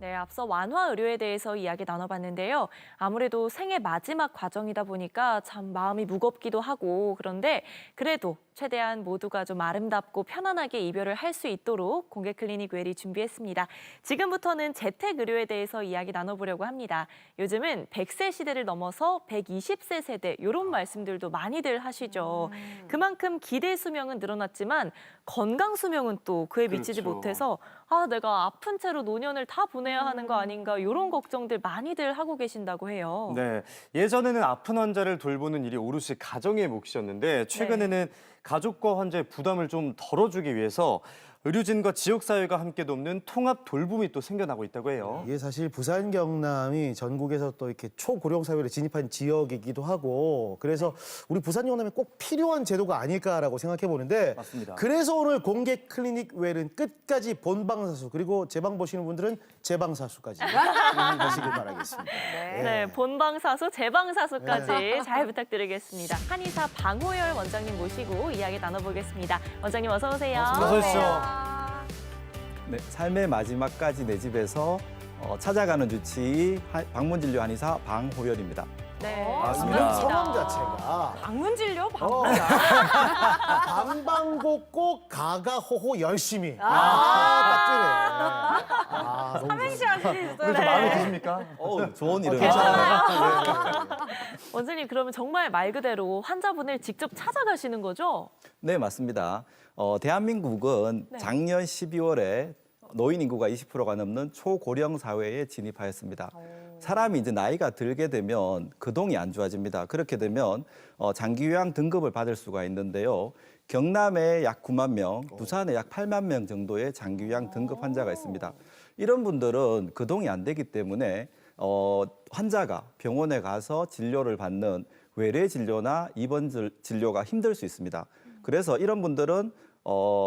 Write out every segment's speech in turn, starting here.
네, 앞서 완화 의료에 대해서 이야기 나눠봤는데요. 아무래도 생애 마지막 과정이다 보니까 참 마음이 무겁기도 하고 그런데 그래도 최대한 모두가 좀 아름답고 편안하게 이별을 할 수 있도록 공개 클리닉 웰이 준비했습니다. 지금부터는 재택 의료에 대해서 이야기 나눠보려고 합니다. 요즘은 100세 시대를 넘어서 120세 세대 이런 말씀들도 많이들 하시죠. 그만큼 기대 수명은 늘어났지만 건강 수명은 또 그에 미치지 그렇죠. 못해서 내가 아픈 채로 노년을 다 보내야 하는 거 아닌가 이런 걱정들 많이들 하고 계신다고 해요. 네, 예전에는 아픈 환자를 돌보는 일이 오롯이 가정의 몫이었는데 최근에는 가족과 환자의 부담을 좀 덜어주기 위해서 의료진과 지역사회가 함께 돕는 통합 돌봄이 또 생겨나고 있다고 해요. 이게 사실 부산 경남이 전국에서 또 이렇게 초고령 사회를 진입한 지역이기도 하고 그래서 우리 부산 경남에 꼭 필요한 제도가 아닐까라고 생각해 보는데 맞습니다. 그래서 오늘 공개 클리닉 웰은 끝까지 본방사수 그리고 제 방 보시는 분들은 제 방사수까지 하시길 바라겠습니다. 네, 본방사수, 재방사수까지 잘 부탁드리겠습니다. 한의사 방호열 원장님 모시고 이야기 나눠보겠습니다. 원장님 어서 오세요. 어서 오십시오. 네, 삶의 마지막까지 내 집에서 찾아가는 주치의 방문진료 한의사 방호열입니다. 네, 맞습니다. 성함 자체가 방문 진료 방방곡곡 가가호호 열심히 딱 뜨네. 너무 삼행시 하시죠. 그래서 마음에 드십니까? 좋은 이름. 원장님 그러면 정말 말 그대로 환자분을 직접 찾아가시는 거죠? 네, 맞습니다. 대한민국은 작년 12월에 노인 인구가 20%가 넘는 초고령 사회에 진입하였습니다. 사람이 이제 나이가 들게 되면 거동이 안 좋아집니다. 그렇게 되면 장기요양 등급을 받을 수가 있는데요. 경남에 약 9만 명, 부산에 약 8만 명 정도의 장기요양 등급 환자가 있습니다. 이런 분들은 거동이 안 되기 때문에 환자가 병원에 가서 진료를 받는 외래 진료나 입원 진료가 힘들 수 있습니다. 그래서 이런 분들은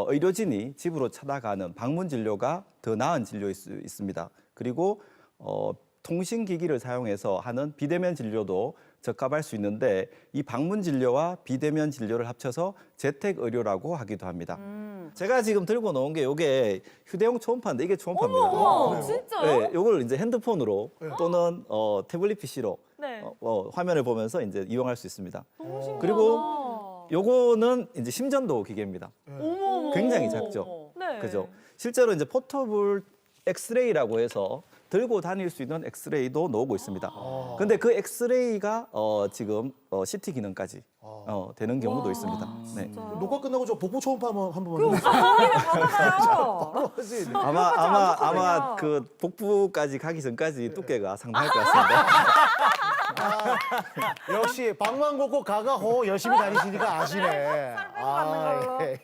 의료진이 집으로 찾아가는 방문 진료가 더 나은 진료일 수 있습니다. 그리고 통신기기를 사용해서 하는 비대면 진료도 적합할 수 있는데 이 방문 진료와 비대면 진료를 합쳐서 재택 의료라고 하기도 합니다. 제가 지금 들고 놓은 게 이게 휴대용 초음파인데 이게 초음파입니다. 어머, 진짜요? 네, 이걸 이제 핸드폰으로 또는 태블릿 PC로 네. 화면을 보면서 이제 이용할 수 있습니다. 너무 신기하다. 그리고 요거는 이제 심전도 기계입니다. 어머, 굉장히 어머, 작죠. 어머. 네. 그죠? 실제로 이제 포터블 엑스레이라고 해서 들고 다닐 수 있는 엑스레이도 나오고 있습니다. 근데 그 엑스레이가 지금 CT 기능까지 되는 경우도 있습니다. 네. 녹화 끝나고 저 복부 초음파 한 번만. 거기는 받아가요. 바로 하지. 아마 그 복부까지 가기 전까지 두께가 상당할 것 같습니다. 역시 방방곡곡 가가호 열심히 다니시니까 아시네. 받는 걸로. 예.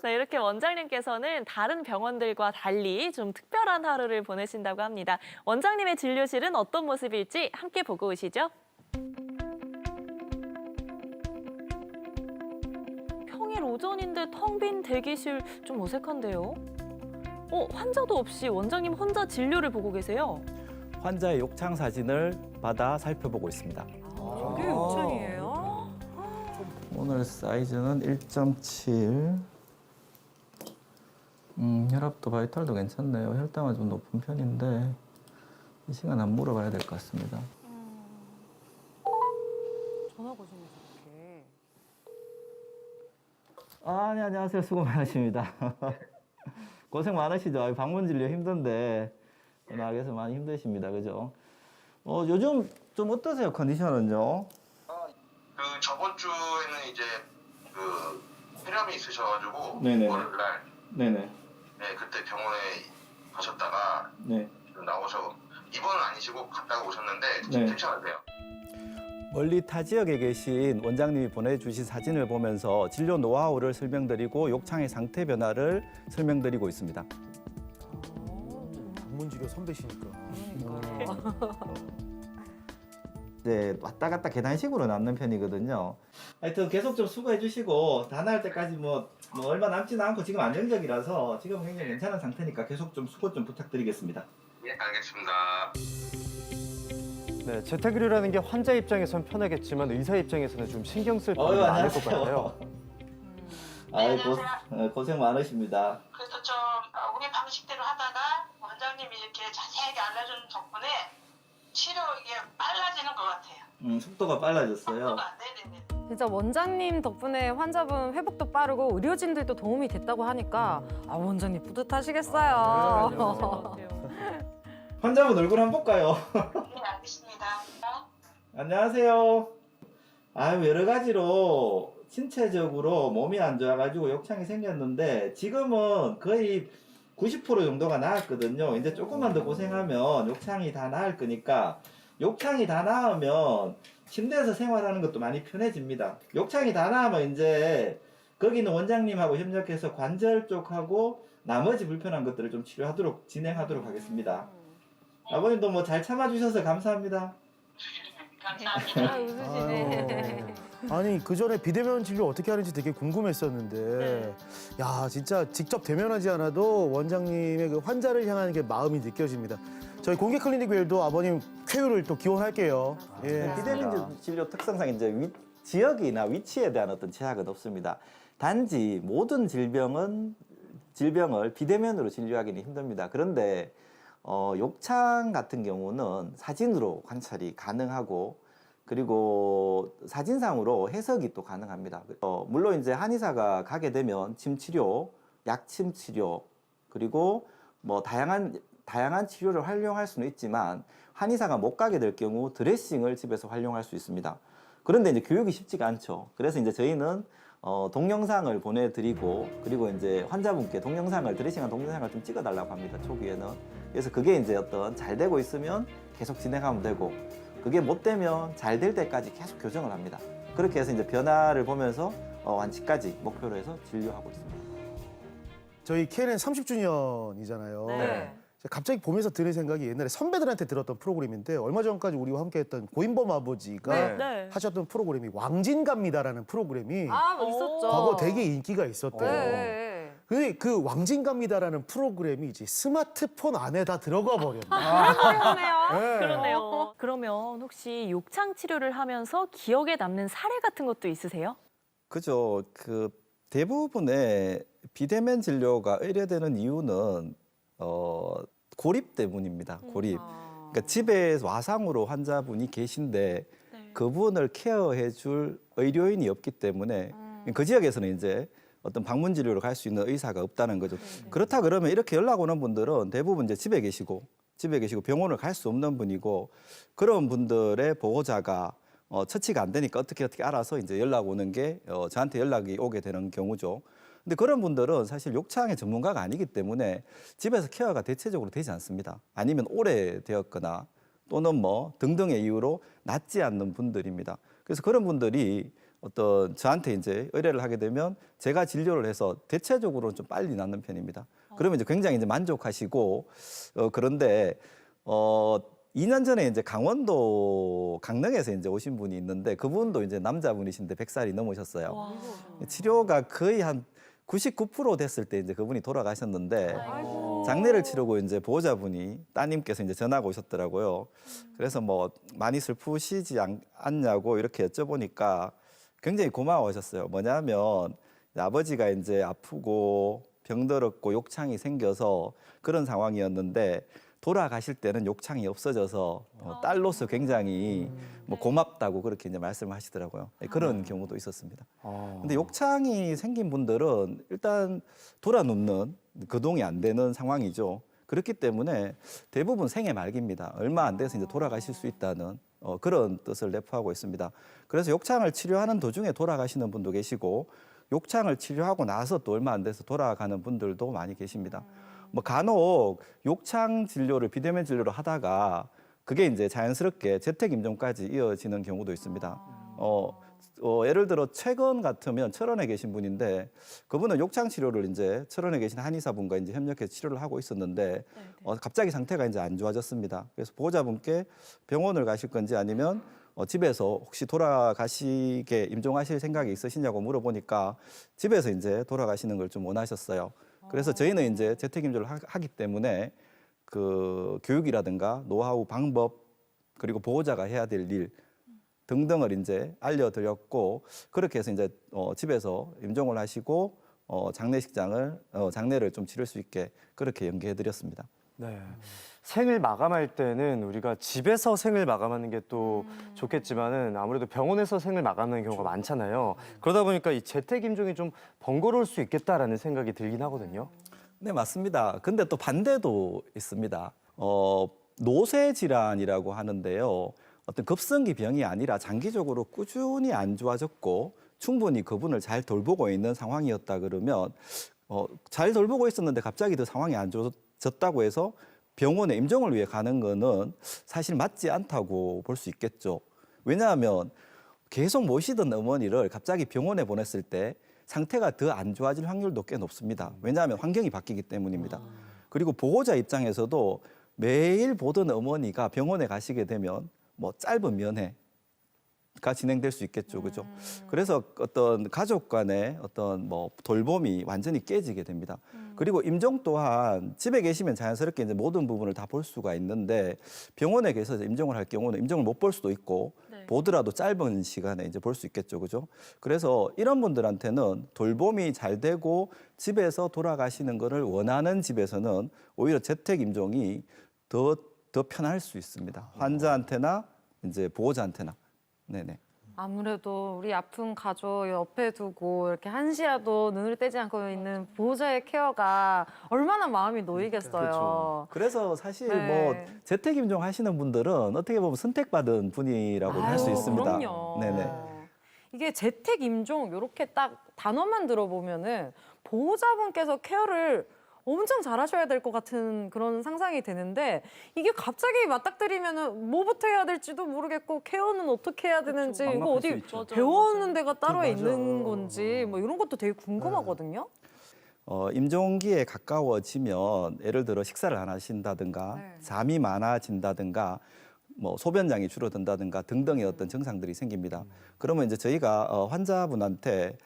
네, 이렇게 원장님께서는 다른 병원들과 달리 좀 특별한 하루를 보내신다고 합니다. 원장님의 진료실은 어떤 모습일지 함께 보고 오시죠. 평일 오전인데 텅 빈 대기실 좀 어색한데요? 환자도 없이 원장님 혼자 진료를 보고 계세요. 환자의 욕창 사진을 받아 살펴보고 있습니다. 저게 욕창이에요? 오늘 사이즈는 1.7. 혈압도 바이탈도 괜찮네요. 혈당은 좀 높은 편인데 이 시간 안 물어봐야 될 것 같습니다. 전화 거시네 저렇게. 네, 안녕하세요. 수고 많으십니다. 고생 많으시죠? 방문 진료 힘든데 전화하기에서 많이 힘드십니다. 그죠? 요즘 좀 어떠세요? 컨디션은요? 그 저번 주에는 이제 그 폐렴이 있으셔가지고 네네. 월요일날 네네. 네 그때 병원에 가셨다가 네. 지금 나오셔 입원은 아니시고 갔다가 오셨는데 네. 지금 괜찮으세요? 멀리 타 지역에 계신 원장님이 보내주신 사진을 보면서 진료 노하우를 설명드리고 욕창의 상태 변화를 설명드리고 있습니다. 방문치료 선배시니까. 이제 왔다 갔다 계단식으로 낫는 편이거든요. 하여튼 계속 좀 수고해 주시고 다 나을 때까지 뭐 얼마 남지는 않고 지금 안정적이라서 지금 굉장히 괜찮은 상태니까 계속 좀 수고 좀 부탁드리겠습니다. 예 알겠습니다. 네, 재택 의료라는 게 환자 입장에선 편하겠지만 의사 입장에서는 좀 신경 쓸 부분이 많을 것 같아요. 고생 많으십니다. 그래서 좀 우리 방식대로 하다가 자세하게 알려주는 덕분에 치료 이게 빨라지는 것 같아요. 속도가 빨라졌어요. 네네네. 진짜 원장님 덕분에 환자분 회복도 빠르고 의료진들도 도움이 됐다고 하니까 원장님 뿌듯하시겠어요. 환자분 얼굴 한번 볼까요? 네, 알겠습니다. 안녕하세요. 여러 가지로 신체적으로 몸이 안 좋아가지고 욕창이 생겼는데 지금은 거의 90% 정도가 나았거든요. 이제 조금만 더 고생하면 욕창이 다 나을 거니까 욕창이 다 나으면 침대에서 생활하는 것도 많이 편해집니다. 욕창이 다 나으면 이제 거기는 원장님하고 협력해서 관절 쪽하고 나머지 불편한 것들을 좀 진행하도록 하겠습니다. 아버님도 뭐 잘 참아주셔서 감사합니다. 감사합니다. 웃으시네. 아니 그 전에 비대면 진료 어떻게 하는지 되게 궁금했었는데 야 진짜 직접 대면하지 않아도 원장님의 그 환자를 향하는 게 마음이 느껴집니다. 저희 공개 클리닉 웰도 아버님 쾌유를 또 기원할게요. 예. 비대면 진료 특성상 이제 지역이나 위치에 대한 어떤 제약은 없습니다. 단지 모든 질병을 비대면으로 진료하기는 힘듭니다. 그런데 욕창 같은 경우는 사진으로 관찰이 가능하고 그리고 사진상으로 해석이 또 가능합니다. 물론 이제 한의사가 가게 되면 침 치료, 약침 치료 그리고 뭐 다양한 치료를 활용할 수는 있지만 한의사가 못 가게 될 경우 드레싱을 집에서 활용할 수 있습니다. 그런데 이제 교육이 쉽지가 않죠. 그래서 이제 저희는 동영상을 보내드리고 그리고 이제 환자분께 드레싱한 동영상을 좀 찍어달라고 합니다. 초기에는. 그래서 그게 이제 어떤 잘 되고 있으면 계속 진행하면 되고 그게 못 되면 잘 될 때까지 계속 교정을 합니다. 그렇게 해서 이제 변화를 보면서 완치까지 목표로 해서 진료하고 있습니다. 저희 KNN 30주년이잖아요. 네. 갑자기 보면서 드는 생각이 옛날에 선배들한테 들었던 프로그램인데 얼마 전까지 우리와 함께했던 고인범 아버지가 네. 하셨던 프로그램이 왕진갑니다라는 프로그램이 있었죠. 과거 되게 인기가 있었대요. 네. 근데 그 왕진갑니다라는 프로그램이 이제 스마트폰 안에 다 들어가 버렸네. 네. 그러네요. 그러면 혹시 욕창 치료를 하면서 기억에 남는 사례 같은 것도 있으세요? 그죠. 그 대부분의 비대면 진료가 의뢰되는 이유는 고립 때문입니다. 고립. 그러니까 집에 와상으로 환자분이 계신데 그분을 케어해줄 의료인이 없기 때문에 그 지역에서는 이제 어떤 방문 진료를 갈 수 있는 의사가 없다는 거죠. 그렇다 그러면 이렇게 연락 오는 분들은 대부분 이제 집에 계시고 병원을 갈 수 없는 분이고 그런 분들의 보호자가 처치가 안 되니까 어떻게 알아서 이제 연락 오는 게 저한테 연락이 오게 되는 경우죠. 근데 그런 분들은 사실 욕창의 전문가가 아니기 때문에 집에서 케어가 대체적으로 되지 않습니다. 아니면 오래되었거나 또는 뭐 등등의 이유로 낫지 않는 분들입니다. 그래서 그런 분들이 어떤 저한테 이제 의뢰를 하게 되면 제가 진료를 해서 대체적으로는 좀 빨리 낫는 편입니다. 그러면 이제 굉장히 이제 만족하시고 그런데 2년 전에 이제 강릉에서 이제 오신 분이 있는데 그분도 이제 남자분이신데 100살이 넘으셨어요. 치료가 거의 한 99% 됐을 때 이제 그분이 돌아가셨는데 장례를 치르고 이제 보호자분이 따님께서 이제 전화가 오셨더라고요. 그래서 뭐 많이 슬프시지 않냐고 이렇게 여쭤보니까 굉장히 고마워하셨어요. 뭐냐면 아버지가 이제 아프고 병들었고 욕창이 생겨서 그런 상황이었는데 돌아가실 때는 욕창이 없어져서 딸로서 굉장히 뭐 고맙다고 그렇게 이제 말씀을 하시더라고요. 그런 경우도 있었습니다. 근데 욕창이 생긴 분들은 일단 돌아눕는 거동이 안 되는 상황이죠. 그렇기 때문에 대부분 생애 말기입니다. 얼마 안 돼서 이제 돌아가실 수 있다는 그런 뜻을 내포하고 있습니다. 그래서 욕창을 치료하는 도중에 돌아가시는 분도 계시고 욕창을 치료하고 나서 또 얼마 안 돼서 돌아가는 분들도 많이 계십니다. 뭐 간혹 욕창 진료를 비대면 진료를 하다가 그게 이제 자연스럽게 재택 임종까지 이어지는 경우도 있습니다. 예를 들어 최근 같으면 철원에 계신 분인데 그분은 욕창 치료를 이제 철원에 계신 한의사분과 이제 협력해서 치료를 하고 있었는데 갑자기 상태가 이제 안 좋아졌습니다. 그래서 보호자분께 병원을 가실 건지 아니면 집에서 혹시 돌아가시게 임종하실 생각이 있으시냐고 물어보니까 집에서 이제 돌아가시는 걸 좀 원하셨어요. 그래서 저희는 이제 재택임종을 하기 때문에 그 교육이라든가 노하우, 방법 그리고 보호자가 해야 될 일 등등을 이제 알려드렸고 그렇게 해서 이제 집에서 임종을 하시고 장례식장을 장례를 좀 치를 수 있게 그렇게 연계해드렸습니다. 네. 생을 마감할 때는 우리가 집에서 생을 마감하는 게 또 좋겠지만은 아무래도 병원에서 생을 마감하는 경우가 많잖아요. 그러다 보니까 이 재택 임종이 좀 번거로울 수 있겠다라는 생각이 들긴 하거든요. 네, 맞습니다. 근데 또 반대도 있습니다. 노쇠 질환이라고 하는데요. 어떤 급성기 병이 아니라 장기적으로 꾸준히 안 좋아졌고 충분히 그분을 잘 돌보고 있는 상황이었다 그러면 잘 돌보고 있었는데 갑자기 그 상황이 안 좋아졌다고 해서 병원에 임종을 위해 가는 거는 사실 맞지 않다고 볼 수 있겠죠. 왜냐하면 계속 모시던 어머니를 갑자기 병원에 보냈을 때 상태가 더 안 좋아질 확률도 꽤 높습니다. 왜냐하면 환경이 바뀌기 때문입니다. 그리고 보호자 입장에서도 매일 보던 어머니가 병원에 가시게 되면 뭐 짧은 면회가 진행될 수 있겠죠, 그죠? 그래서 어떤 가족 간의 어떤 뭐 돌봄이 완전히 깨지게 됩니다. 그리고 임종 또한 집에 계시면 자연스럽게 이제 모든 부분을 다 볼 수가 있는데 병원에 계셔서 임종을 할 경우는 임종을 못 볼 수도 있고 네. 보더라도 짧은 시간에 이제 볼 수 있겠죠, 그죠? 그래서 이런 분들한테는 돌봄이 잘 되고 집에서 돌아가시는 거를 원하는 집에서는 오히려 재택 임종이 더 편할 수 있습니다. 환자한테나 이제 보호자한테나. 네네. 아무래도 우리 아픈 가족 옆에 두고 이렇게 한시라도 눈을 떼지 않고 있는 보호자의 케어가 얼마나 마음이 놓이겠어요. 그래서 사실 네. 뭐 재택 임종 하시는 분들은 어떻게 보면 선택받은 분이라고 할 수 아유, 있습니다. 그럼요. 네네. 이게 재택 임종 이렇게 딱 단어만 들어보면은 보호자분께서 케어를 엄청 잘하셔야 될 것 같은 그런 상상이 되는데 이게 갑자기 맞닥뜨리면은 뭐부터 해야 될지도 모르겠고 케어는 어떻게 해야 되는지 이거 막막할 수 어디 있죠. 배워오는 데가 따로 맞아. 있는 건지 뭐 이런 것도 되게 궁금하거든요. 임종기에 가까워지면 예를 들어 식사를 안 하신다든가 네. 잠이 많아진다든가 뭐 소변량이 줄어든다든가 등등의 어떤 증상들이 생깁니다. 그러면 이제 저희가 환자분한테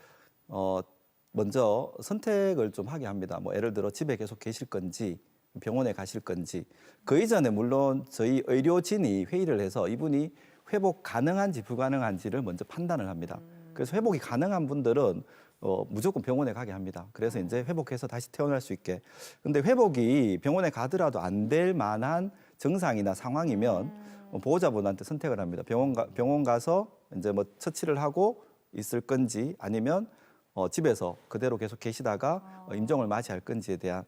먼저 선택을 좀 하게 합니다. 뭐 예를 들어 집에 계속 계실 건지 병원에 가실 건지 그 이전에 물론 저희 의료진이 회의를 해서 이분이 회복 가능한지 불가능한지를 먼저 판단을 합니다. 그래서 회복이 가능한 분들은 무조건 병원에 가게 합니다. 그래서 이제 회복해서 다시 태어날 수 있게. 근데 회복이 병원에 가더라도 안 될 만한 증상이나 상황이면 보호자분한테 선택을 합니다. 병원 가서 이제 뭐 처치를 하고 있을 건지 아니면 집에서 그대로 계속 계시다가 임종을 맞이할 건지에 대한.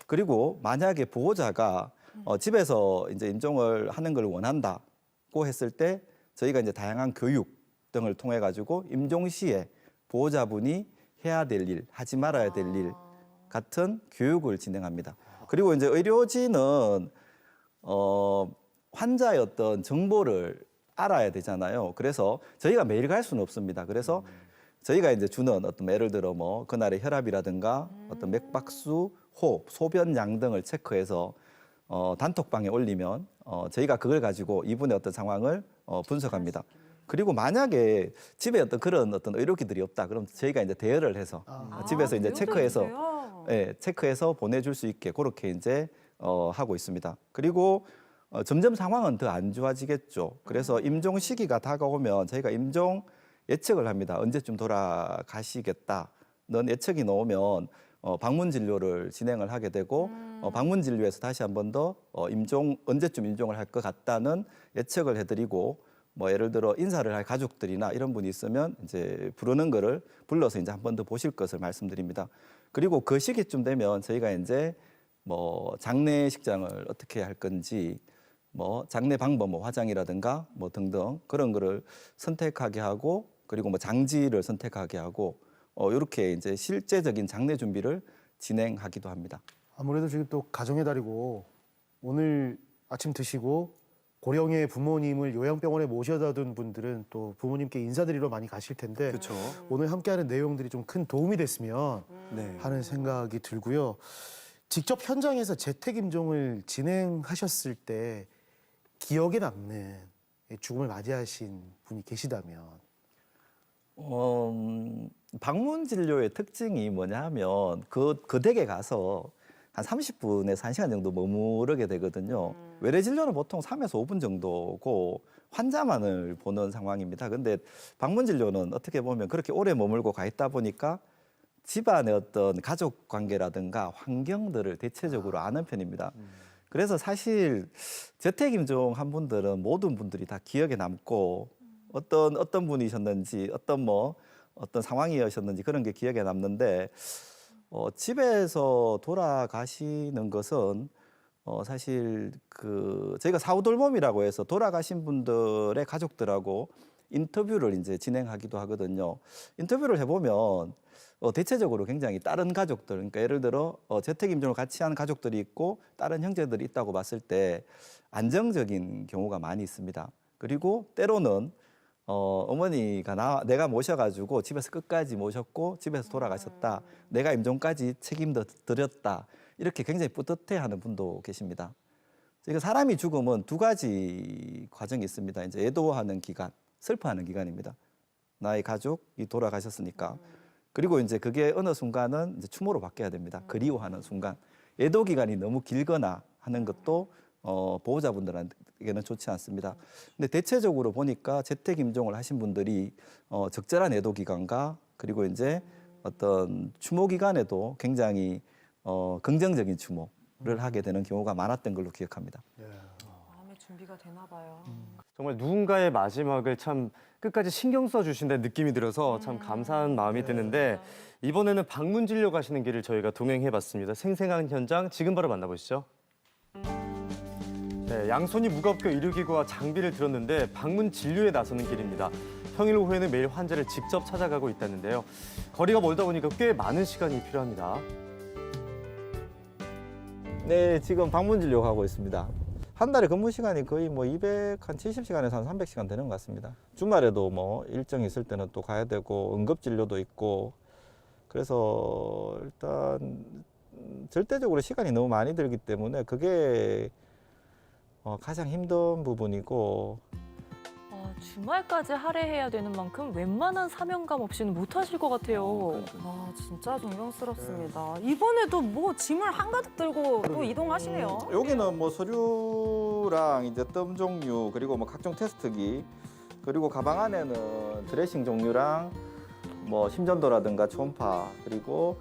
그리고 만약에 보호자가 집에서 이제 임종을 하는 걸 원한다고 했을 때 저희가 이제 다양한 교육 등을 통해 가지고 임종 시에 보호자분이 해야 될 일, 하지 말아야 될 일 같은 교육을 진행합니다. 그리고 이제 의료진은 환자의 어떤 정보를 알아야 되잖아요. 그래서 저희가 매일 갈 수는 없습니다. 그래서 저희가 이제 주는 어떤 예를 들어 뭐 그날의 혈압이라든가 어떤 맥박수, 호흡, 소변량 등을 체크해서 단톡방에 올리면 저희가 그걸 가지고 이분의 어떤 상황을 분석합니다. 그리고 만약에 집에 어떤 그런 어떤 의료기들이 없다, 그럼 저희가 이제 대여를 해서 집에서 이제 체크해서 보내줄 수 있게 그렇게 이제 하고 있습니다. 그리고 점점 상황은 더 안 좋아지겠죠. 그래서 임종 시기가 다가오면 저희가 임종 예측을 합니다. 언제쯤 돌아가시겠다. 넌 예측이 나오면 방문 진료를 진행을 하게 되고 방문 진료에서 다시 한 번 더 언제쯤 임종을 할 것 같다는 예측을 해드리고 뭐 예를 들어 인사를 할 가족들이나 이런 분이 있으면 이제 부르는 거를 불러서 이제 한 번 더 보실 것을 말씀드립니다. 그리고 그 시기쯤 되면 저희가 이제 뭐 장례식장을 어떻게 할 건지 뭐 장례 방법, 뭐 화장이라든가 뭐 등등 그런 거를 선택하게 하고 그리고 뭐 장지를 선택하게 하고 이렇게 이제 실제적인 장례 준비를 진행하기도 합니다. 아무래도 지금 또 가정의 달이고 오늘 아침 드시고 고령의 부모님을 요양병원에 모셔다 둔 분들은 또 부모님께 인사드리러 많이 가실 텐데 그렇죠. 오늘 함께하는 내용들이 좀 큰 도움이 됐으면 네. 하는 생각이 들고요. 직접 현장에서 재택 임종을 진행하셨을 때 기억에 남는 죽음을 맞이하신 분이 계시다면 방문 진료의 특징이 뭐냐 하면 그 댁에 가서 한 30분에서 1시간 정도 머무르게 되거든요. 외래 진료는 보통 3에서 5분 정도고 환자만을 보는 상황입니다. 근데 방문 진료는 어떻게 보면 그렇게 오래 머물고 가 있다 보니까 집안의 어떤 가족 관계라든가 환경들을 대체적으로 아는 편입니다. 그래서 사실 재택임종 한 분들은 모든 분들이 다 기억에 남고 어떤 분이셨는지 어떤 상황이셨는지 그런 게 기억에 남는데 집에서 돌아가시는 것은 사실 저희가 사후돌봄이라고 해서 돌아가신 분들의 가족들하고 인터뷰를 이제 진행하기도 하거든요. 인터뷰를 해보면 대체적으로 굉장히 다른 가족들, 그러니까 예를 들어 재택임종을 같이 하는 가족들이 있고 다른 형제들이 있다고 봤을 때 안정적인 경우가 많이 있습니다. 그리고 때로는 어머니가 내가 모셔가지고 집에서 끝까지 모셨고 집에서 돌아가셨다. 내가 임종까지 책임도 드렸다. 이렇게 굉장히 뿌듯해하는 분도 계십니다. 그러니까 사람이 죽으면 두 가지 과정이 있습니다. 이제 애도하는 기간, 슬퍼하는 기간입니다. 나의 가족이 돌아가셨으니까. 그리고 이제 그게 어느 순간은 이제 추모로 바뀌어야 됩니다. 그리워하는 순간. 애도 기간이 너무 길거나 하는 것도 보호자분들에게는 좋지 않습니다. 근데 대체적으로 보니까 재택 임종을 하신 분들이 적절한 애도 기간과 그리고 이제 어떤 추모 기간에도 굉장히 긍정적인 추모를 하게 되는 경우가 많았던 걸로 기억합니다. 마음의 준비가 되나 봐요. 정말 누군가의 마지막을 참 끝까지 신경 써주신다는 느낌이 들어서 참 감사한 마음이 드는데 이번에는 방문 진료 가시는 길을 저희가 동행해봤습니다. 생생한 현장 지금 바로 만나보시죠. 네, 양손이 무겁게 의료기구와 장비를 들었는데 방문 진료에 나서는 길입니다. 평일 오후에는 매일 환자를 직접 찾아가고 있다는데요. 거리가 멀다 보니까 꽤 많은 시간이 필요합니다. 네, 지금 방문 진료하고 있습니다. 한 달에 근무 시간이 거의 뭐 270시간에서 한 300시간 되는 것 같습니다. 주말에도 뭐 일정이 있을 때는 또 가야 되고 응급 진료도 있고 그래서 일단 절대적으로 시간이 너무 많이 들기 때문에 그게 가장 힘든 부분이고 주말까지 할애해야 되는 만큼 웬만한 사명감 없이는 못 하실 것 같아요. 아, 진짜 존경스럽습니다. 이번에도 뭐 짐을 한가득 들고 또 이동하시네요. 여기는 뭐 서류랑 이제 뜸 종류 그리고 뭐 각종 테스트기 그리고 가방 안에는 드레싱 종류랑 뭐 심전도라든가 초음파 그리고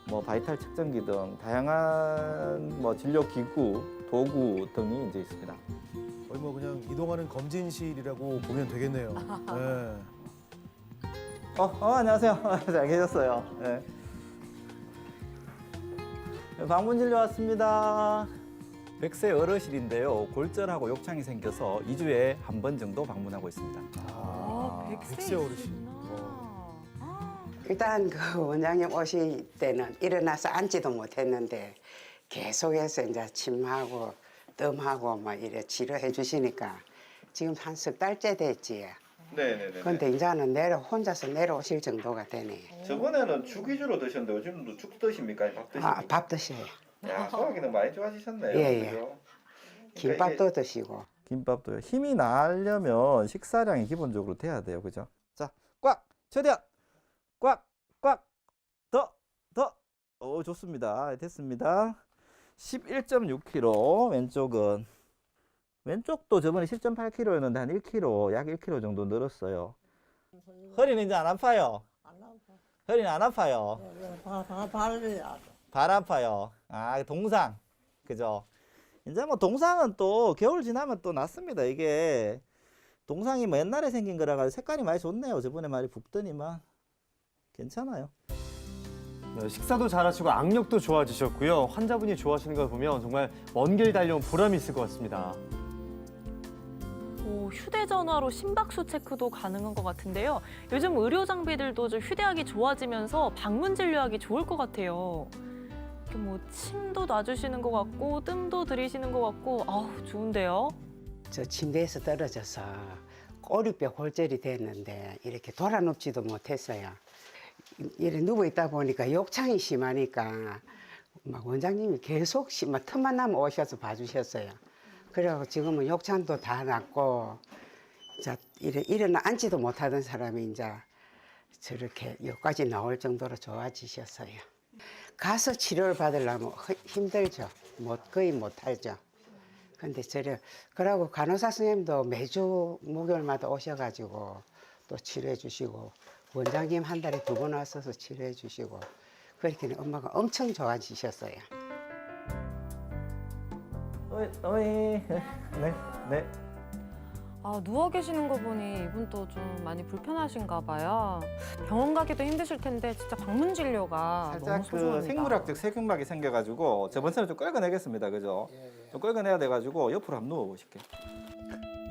뭐 바이탈 측정기 등 다양한 뭐 진료 기구 도구 등이 이제 있습니다. 거의 뭐 그냥 이동하는 검진실이라고 보면 되겠네요. 네. 안녕하세요. 잘 계셨어요. 네. 방문 진료 왔습니다. 100세 어르신인데요. 골절하고 욕창이 생겨서 2주에 한 번 정도 방문하고 있습니다. 백세 어르신. 일단 그 원장님 오실 때는 일어나서 앉지도 못했는데 계속해서 이제 침하고 뜸하고 막 이래 치료해 주시니까 지금 한 석 달째 됐지. 네네네. 근데 이제는 혼자서 내려오실 정도가 되네. 저번에는 죽 위주로 드셨는데 요즘도 죽 드십니까? 밥 드십니까? 밥 드셔요. 야, 소화 기능 많이 좋아지셨네요. 예, 예. 그죠? 김밥도 드시고. 김밥도요. 힘이 나려면 식사량이 기본적으로 돼야 돼요. 그죠? 자, 꽉! 최대한! 꽉! 더! 오, 좋습니다. 됐습니다. 11.6kg, 왼쪽도 저번에 10.8kg였는데 한 1kg, 약 1kg 정도 늘었어요. 허리는 이제 안 아파요? 허리는 안 아파요? 발 아파요. 아, 동상. 그죠? 이제 뭐 동상은 또 겨울 지나면 또 낫습니다. 이게 동상이 뭐 옛날에 생긴 거라 가지고 색깔이 많이 좋네요. 저번에 많이 붓더니만 괜찮아요. 네, 식사도 잘하시고 악력도 좋아지셨고요. 환자분이 좋아하시는 걸 보면 정말 먼 길 달려온 보람이 있을 것 같습니다. 휴대전화로 심박수 체크도 가능한 것 같은데요. 요즘 의료 장비들도 좀 휴대하기 좋아지면서 방문 진료하기 좋을 것 같아요. 이렇게 뭐 침도 놔주시는 것 같고 뜸도 들이시는 것 같고 좋은데요. 저 침대에서 떨어져서 꼬리뼈 골절이 됐는데 이렇게 돌아 눕지도 못했어요. 이렇게 누워 있다 보니까 욕창이 심하니까 막 원장님이 계속 막 틈만 나면 오셔서 봐주셨어요. 그래서 지금은 욕창도 다 났고, 자, 일어나 앉지도 못하던 사람이 이제 저렇게 여기까지 나올 정도로 좋아지셨어요. 가서 치료를 받으려면 힘들죠. 거의 못하죠. 근데 그러고 간호사 선생님도 매주 목요일마다 오셔가지고 또 치료해 주시고, 원장님 한 달에 2번 와서 치료해 주시고, 그렇게 엄마가 엄청 좋아지셨어요. 어머니. 네, 네. 아, 누워 계시는 거 보니 이분도 좀 많이 불편하신가 봐요. 병원 가기도 힘드실 텐데 진짜 방문 진료가 너무 살짝 소중합니다. 그 생물학적 세균막이 생겨가지고 저번처럼 좀 끌어내겠습니다, 그죠? 좀 끌어내야 돼가지고 옆으로 한번 누워보실게요.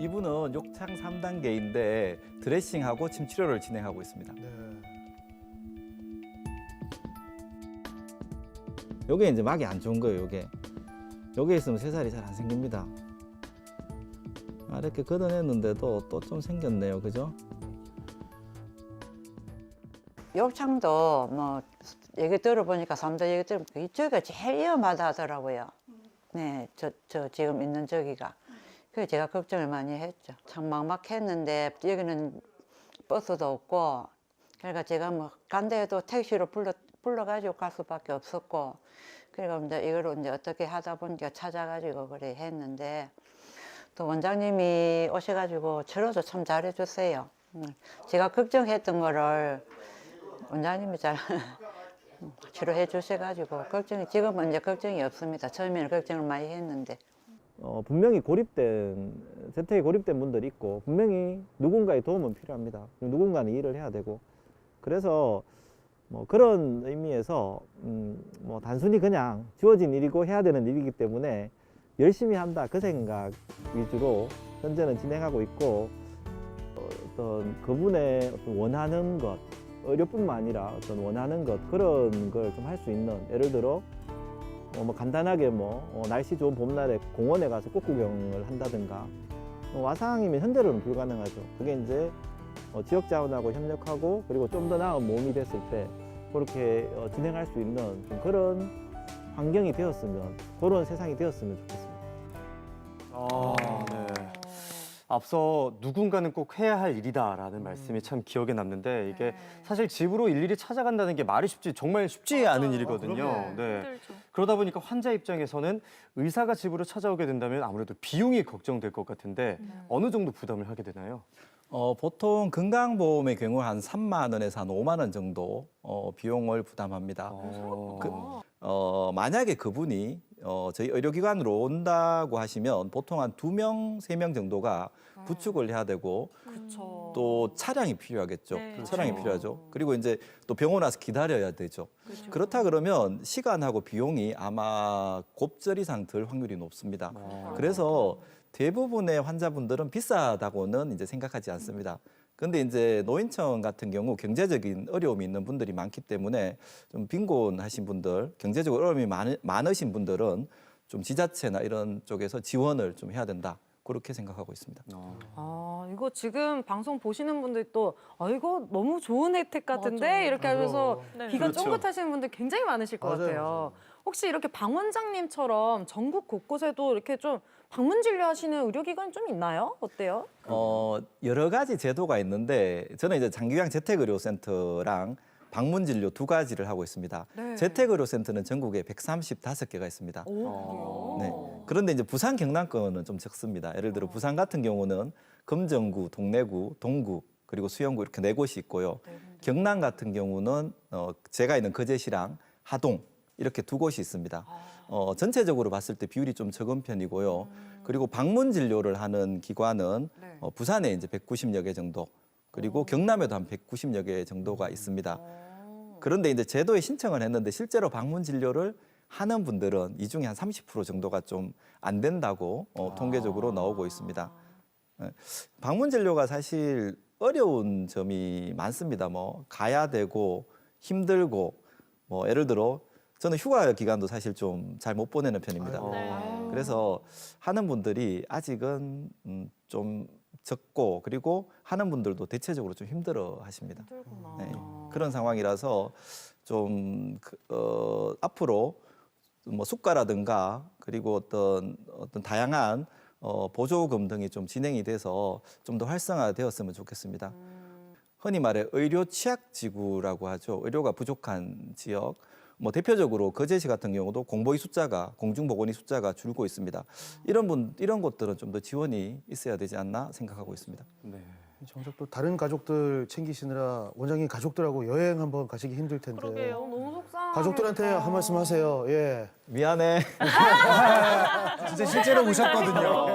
이분은 욕창 3단계인데 드레싱하고 침 치료를 진행하고 있습니다. 요게 이제 막이 안 좋은 거예요, 요게. 요게 있으면 새살이 잘 안 생깁니다. 이렇게 걷어냈는데도 또 좀 생겼네요, 그죠? 욕창도 뭐 얘기 들어보니까 사람들 얘기 들어보니까 이쪽이 제일 위험하다 하더라고요. 네, 저 지금 있는 저기가. 그래서 제가 걱정을 많이 했죠. 참 막막했는데 여기는 버스도 없고, 그러니까 제가 뭐 간데도 택시로 불러가지고 갈 수밖에 없었고, 그리고 이제 이걸 이제 어떻게 하다 보니까 찾아가지고 그래 했는데, 또 원장님이 오셔가지고 치료도 참 잘해주세요. 제가 걱정했던 거를 원장님이 잘 치료해 주셔가지고 지금은 이제 걱정이 없습니다. 처음에는 걱정을 많이 했는데. 분명히 재택에 고립된 분들이 있고 분명히 누군가의 도움은 필요합니다. 누군가는 일을 해야 되고 그래서 뭐 그런 의미에서 뭐 단순히 그냥 주어진 일이고 해야 되는 일이기 때문에 열심히 한다 그 생각 위주로 현재는 진행하고 있고 어떤 그분의 어떤 원하는 것 의료뿐만 아니라 어떤 원하는 것 그런 걸 좀 할 수 있는 예를 들어 뭐 간단하게 날씨 좋은 봄날에 공원에 가서 꽃구경을 한다든가 와상이면 현재로는 불가능하죠. 그게 이제 지역 자원하고 협력하고 그리고 좀 더 나은 몸이 됐을 때 그렇게 진행할 수 있는 좀 그런 환경이 되었으면 그런 세상이 되었으면 좋겠습니다. 네. 앞서 누군가는 꼭 해야 할 일이다라는 말씀이 참 기억에 남는데 이게 사실 집으로 일일이 찾아간다는 게 말이 정말 쉽지 않은 일이거든요. 네. 힘들죠. 그러다 보니까 환자 입장에서는 의사가 집으로 찾아오게 된다면 아무래도 비용이 걱정될 것 같은데 어느 정도 부담을 하게 되나요? 보통 건강보험의 경우 한 3만 원에서 한 5만 원 정도 비용을 부담합니다. 만약에 그분이 저희 의료기관으로 온다고 하시면 보통 한 2명, 3명 정도가 부축을 해야 되고 그쵸. 또 차량이 필요하겠죠. 네. 차량이 그렇죠. 필요하죠. 그리고 이제 또 병원 와서 기다려야 되죠. 그렇다 그러면 시간하고 비용이 아마 곱절 이상 들 확률이 높습니다. 그래서 대부분의 환자분들은 비싸다고는 이제 생각하지 않습니다. 근데 이제 노인청 같은 경우 경제적인 어려움이 있는 분들이 많기 때문에 좀 빈곤하신 분들, 경제적으로 어려움이 많으신 분들은 좀 지자체나 이런 쪽에서 지원을 좀 해야 된다. 그렇게 생각하고 있습니다. 아, 이거 지금 방송 보시는 분들이 또 이거 너무 좋은 혜택 같은데 이렇게 하면서 네. 귀가 그렇죠. 쫑긋하시는 분들 굉장히 많으실 것 같아요. 혹시 이렇게 방 원장님처럼 전국 곳곳에도 이렇게 좀 방문 진료하시는 의료기관 좀 있나요? 어때요? 여러 가지 제도가 있는데 저는 이제 장기요양 재택의료센터랑 방문 진료 두 가지를 하고 있습니다. 네. 재택의료센터는 전국에 135개가 있습니다. 오, 네. 그런데 이제 부산 경남권은 좀 적습니다. 예를 들어 부산 같은 경우는 금정구, 동래구, 동구 그리고 수영구 이렇게 4곳이 있고요. 경남 같은 경우는 제가 있는 거제시랑 하동 이렇게 2곳이 있습니다. 전체적으로 봤을 때 비율이 좀 적은 편이고요. 그리고 방문 진료를 하는 기관은 네. 부산에 이제 190여 개 정도, 그리고 경남에도 한 190여 개 정도가 있습니다. 그런데 이제 제도에 신청을 했는데 실제로 방문 진료를 하는 분들은 이 중에 한 30% 정도가 좀 안 된다고 통계적으로 나오고 있습니다. 방문 진료가 사실 어려운 점이 많습니다. 가야 되고 힘들고 예를 들어 저는 휴가 기간도 사실 좀 잘 못 보내는 편입니다. 그래서 하는 분들이 아직은 좀 적고 그리고 하는 분들도 대체적으로 좀 힘들어 하십니다. 힘들구나. 네, 그런 상황이라서 좀 앞으로 수가라든가 그리고 어떤 다양한 보조금 등이 좀 진행이 돼서 좀 더 활성화되었으면 좋겠습니다. 흔히 말해 의료 취약지구라고 하죠. 의료가 부족한 지역. 대표적으로 거제시 같은 경우도 공보의 숫자가 공중보건의 숫자가 줄고 있습니다. 이런 것들은 좀 더 지원이 있어야 되지 않나 생각하고 있습니다. 네. 정작 또 다른 가족들 챙기시느라 원장님 가족들하고 여행 한번 가시기 힘들 텐데. 그러게요. 너무 속상하네요. 가족들한테 한 말씀 하세요. 예. 미안해. 진짜 실제로 오셨거든요.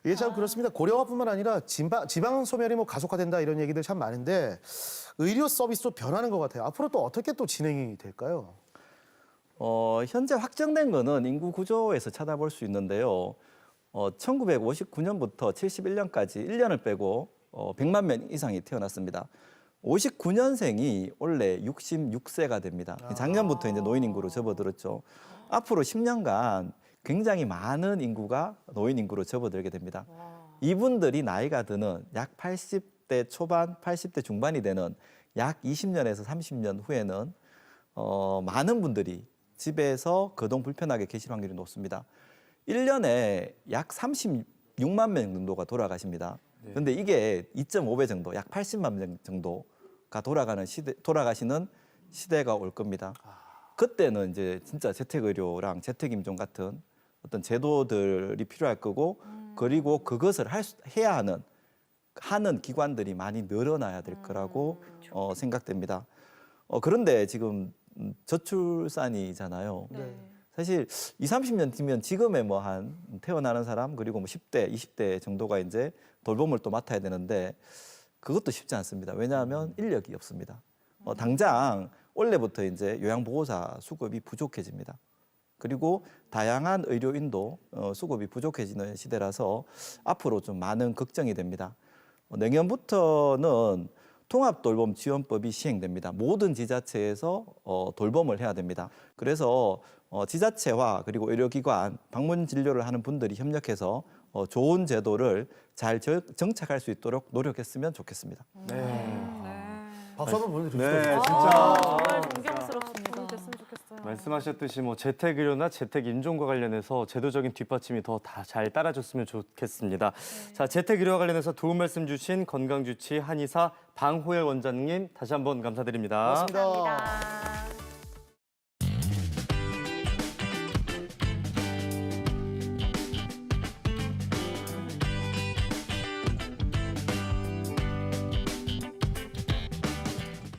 이게 참 그렇습니다. 고령화뿐만 아니라 지방 소멸이 뭐 가속화된다 이런 얘기들 참 많은데 의료 서비스도 변하는 것 같아요. 앞으로 또 어떻게 또 진행이 될까요? 현재 확정된 거는 인구 구조에서 찾아볼 수 있는데요. 1959년부터 71년까지 1년을 빼고 100만 명 이상이 태어났습니다. 59년생이 올해 66세가 됩니다. 작년부터 이제 노인 인구로 접어들었죠. 앞으로 10년간 굉장히 많은 인구가 노인 인구로 접어들게 됩니다. 이분들이 나이가 드는 약 80대 초반, 80대 중반이 되는 약 20년에서 30년 후에는 많은 분들이 집에서 거동 불편하게 계실 확률이 높습니다. 1년에 약 36만 명 정도가 돌아가십니다. 근데 이게 2.5배 정도, 약 80만 명 정도가 돌아가시는 시대가 올 겁니다. 그때는 이제 진짜 재택의료랑 재택임종 같은 어떤 제도들이 필요할 거고, 그리고 그것을 해야 하는 기관들이 많이 늘어나야 될 거라고 생각됩니다. 그런데 지금 저출산이잖아요. 사실 20, 30년 뒤면 지금의 뭐 한 태어나는 사람 그리고 뭐 10대, 20대 정도가 이제 돌봄을 또 맡아야 되는데 그것도 쉽지 않습니다. 왜냐하면 인력이 없습니다. 당장 올해부터 이제 요양보호사 수급이 부족해집니다. 그리고 다양한 의료인도 수급이 부족해지는 시대라서 앞으로 좀 많은 걱정이 됩니다. 내년부터는 통합돌봄지원법이 시행됩니다. 모든 지자체에서 돌봄을 해야 됩니다. 그래서 지자체와 그리고 의료기관, 방문 진료를 하는 분들이 협력해서 좋은 제도를 잘 정착할 수 있도록 노력했으면 좋겠습니다. 박수 한번 보내주시죠. 네, 진짜 정말 존경스럽습니다. 도움이 됐으면 좋겠어요. 말씀하셨듯이 뭐 재택의료나 재택임종과 관련해서 제도적인 뒷받침이 더 다 잘 따라줬으면 좋겠습니다. 자, 재택의료와 관련해서 도움 말씀 주신 건강주치 한의사 방호열 원장님 다시 한번 감사드립니다. 고맙습니다. 감사합니다.